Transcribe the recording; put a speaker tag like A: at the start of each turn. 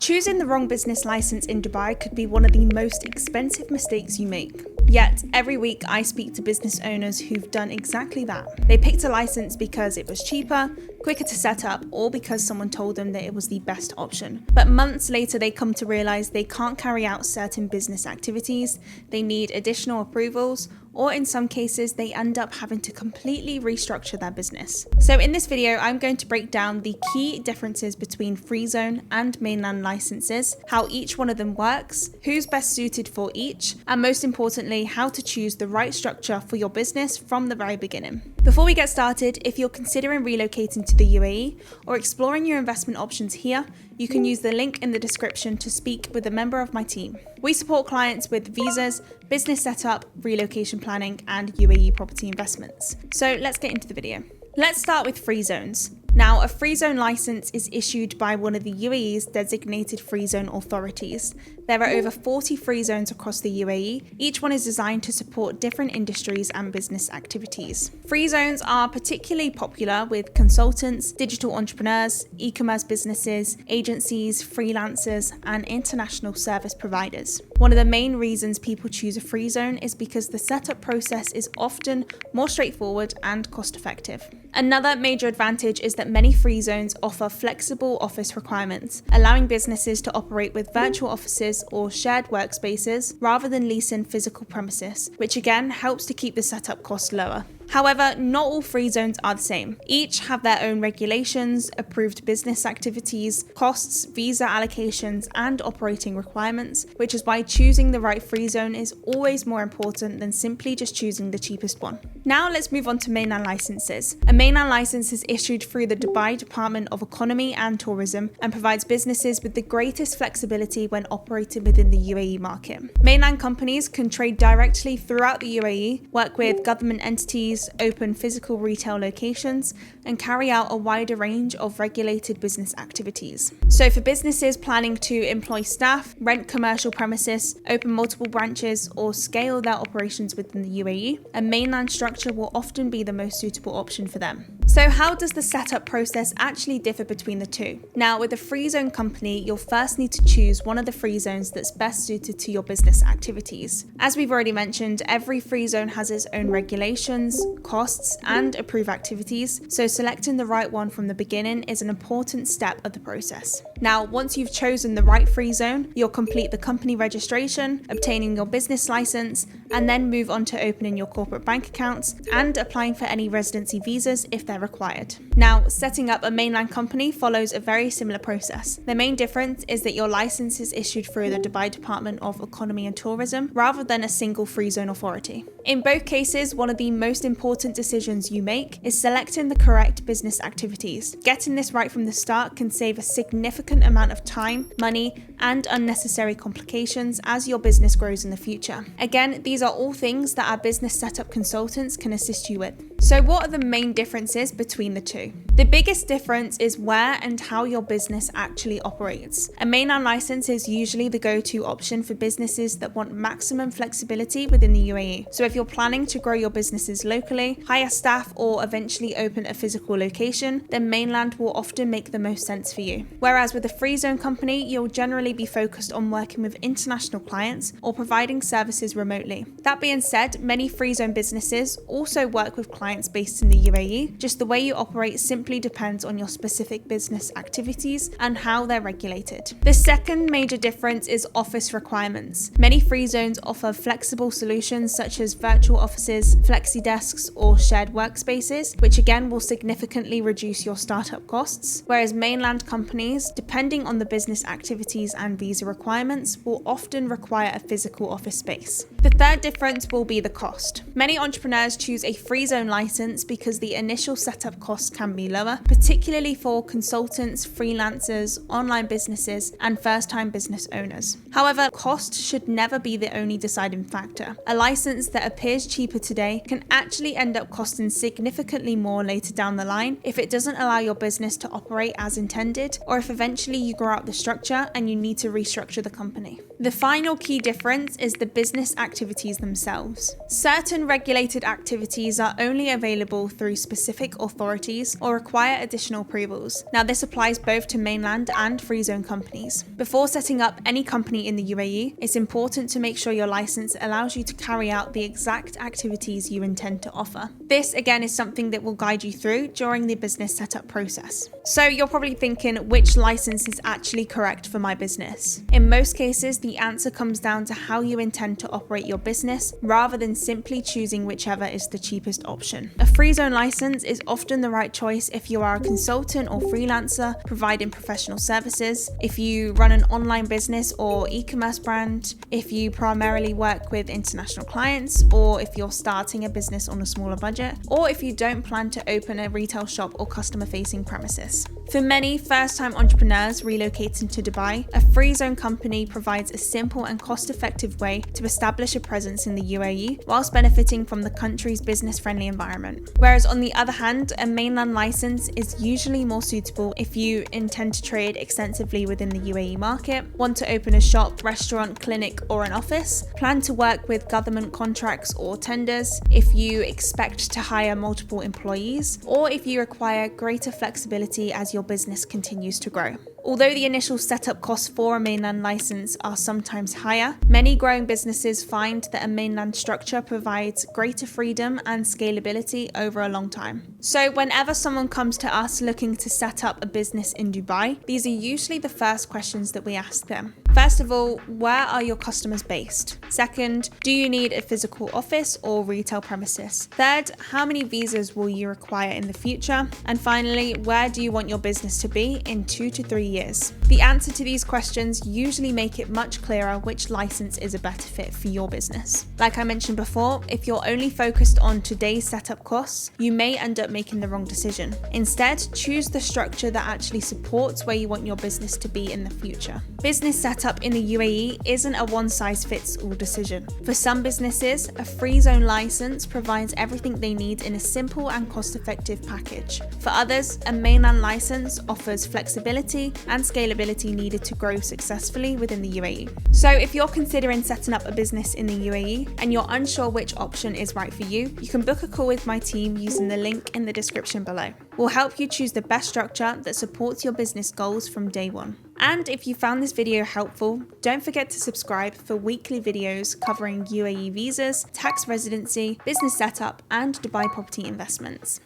A: Choosing the wrong business license in Dubai could be one of the most expensive mistakes you make. Yet, every week I speak to business owners who've done exactly that. They picked a license because it was cheaper, quicker to set up, or because someone told them that it was the best option. But months later, they come to realize they can't carry out certain business activities, they need additional approvals, or in some cases, they end up having to completely restructure their business. So in this video, I'm going to break down the key differences between Freezone and Mainland licenses, how each one of them works, who's best suited for each, and most importantly, how to choose the right structure for your business from the very beginning. Before we get started, if you're considering relocating to the UAE or exploring your investment options here, you can use the link in the description to speak with a member of my team. We support clients with visas, business setup, relocation planning, and UAE property investments. So let's get into the video. Let's start with free zones. Now, a free zone license is issued by one of the UAE's designated free zone authorities. There are over 40 free zones across the UAE. Each one is designed to support different industries and business activities. Free zones are particularly popular with consultants, digital entrepreneurs, e-commerce businesses, agencies, freelancers, and international service providers. One of the main reasons people choose a free zone is because the setup process is often more straightforward and cost-effective. Another major advantage is that many free zones offer flexible office requirements, allowing businesses to operate with virtual offices or shared workspaces rather than leasing physical premises, which again helps to keep the setup costs lower. However, not all free zones are the same. Each have their own regulations, approved business activities, costs, visa allocations, and operating requirements, which is why choosing the right free zone is always more important than simply just choosing the cheapest one. Now let's move on to Mainland licenses. A Mainland license is issued through the Dubai Department of Economy and Tourism and provides businesses with the greatest flexibility when operating within the UAE market. Mainland companies can trade directly throughout the UAE, work with government entities, open physical retail locations, and carry out a wider range of regulated business activities. So for businesses planning to employ staff, rent commercial premises, open multiple branches, or scale their operations within the UAE, a Mainland structure will often be the most suitable option for them. So how does the setup process actually differ between the two? Now, with a free zone company, you'll first need to choose one of the free zones that's best suited to your business activities. As we've already mentioned, every free zone has its own regulations, costs, and approved activities, so selecting the right one from the beginning is an important step of the process. Now, once you've chosen the right free zone, you'll complete the company registration, obtaining your business license, and then move on to opening your corporate bank accounts and applying for any residency visas if they're required. Now, setting up a Mainland company follows a very similar process. The main difference is that your license is issued through the Dubai Department of Economy and Tourism rather than a single free zone authority. In both cases, one of the most important decisions you make is selecting the correct business activities. Getting this right from the start can save a significant amount of time, money, and unnecessary complications as your business grows in the future. Again, these are all things that our business setup consultants can assist you with. So what are the main differences between the two? The biggest difference is where and how your business actually operates. A Mainland license is usually the go-to option for businesses that want maximum flexibility within the UAE. So if you're planning to grow your businesses locally, hire staff, or eventually open a physical location, then Mainland will often make the most sense for you. Whereas with a free zone company, you'll generally be focused on working with international clients or providing services remotely. That being said, many free zone businesses also work with clients based in the UAE. Just the way you operate simply depends on your specific business activities and how they're regulated. The second major difference is office requirements. Many free zones offer flexible solutions such as virtual offices, flexi desks, or shared workspaces, which again will significantly reduce your startup costs, whereas Mainland companies, depending on the business activities and visa requirements, will often require a physical office space. The third difference will be the cost. Many entrepreneurs choose a free zone license because the initial setup costs can be lower, particularly for consultants, freelancers, online businesses, and first-time business owners. However, cost should never be the only deciding factor. A license that appears cheaper today can actually end up costing significantly more later down the line if it doesn't allow your business to operate as intended, or if eventually you grow out the structure and you need to restructure the company. The final key difference is the business activities themselves. Certain regulated activities are only available through specific authorities or require additional approvals. Now, this applies both to mainland and Freezone companies. Before setting up any company in the UAE, it's important to make sure your license allows you to carry out the exact activities you intend to offer. This, again, is something that will guide you through during the business setup process. So you're probably thinking, which license is actually correct for my business? In most cases, the answer comes down to how you intend to operate your business rather than simply choosing whichever is the cheapest option. A Freezone license is often the right choice if you are a consultant or freelancer providing professional services, if you run an online business or e-commerce brand, if you primarily work with international clients, or if you're starting a business on a smaller budget, or if you don't plan to open a retail shop or customer-facing premises. For many first-time entrepreneurs relocating to Dubai, a Freezone company provides a simple and cost-effective way to establish a presence in the UAE whilst benefiting from the country's business-friendly environment. Whereas on the other hand, a mainland license is usually more suitable if you intend to trade extensively within the UAE market, want to open a shop, restaurant, clinic, or an office, plan to work with government contracts or tenders, if you expect to hire multiple employees, or if you require greater flexibility as your business continues to grow. Although the initial setup costs for a mainland license are sometimes higher, many growing businesses find that a mainland structure provides greater freedom and scalability over a long time. So whenever someone comes to us looking to set up a business in Dubai, these are usually the first questions that we ask them. First of all, where are your customers based? Second, do you need a physical office or retail premises? Third, how many visas will you require in the future? And finally, where do you want your business to be in 2 to 3 years? The answer to these questions usually make it much clearer which license is a better fit for your business. Like I mentioned before, if you're only focused on today's setup costs, you may end up making the wrong decision. Instead, choose the structure that actually supports where you want your business to be in the future. Business setup in the UAE isn't a one-size-fits-all decision. For some businesses, a Freezone license provides everything they need in a simple and cost-effective package. For others, a mainland license offers flexibility and scalability needed to grow successfully within the UAE. So if you're considering setting up a business in the UAE and you're unsure which option is right for you, you can book a call with my team using the link in the description below. We'll help you choose the best structure that supports your business goals from day one. And if you found this video helpful, don't forget to subscribe for weekly videos covering UAE visas, tax residency, business setup, and Dubai property investments.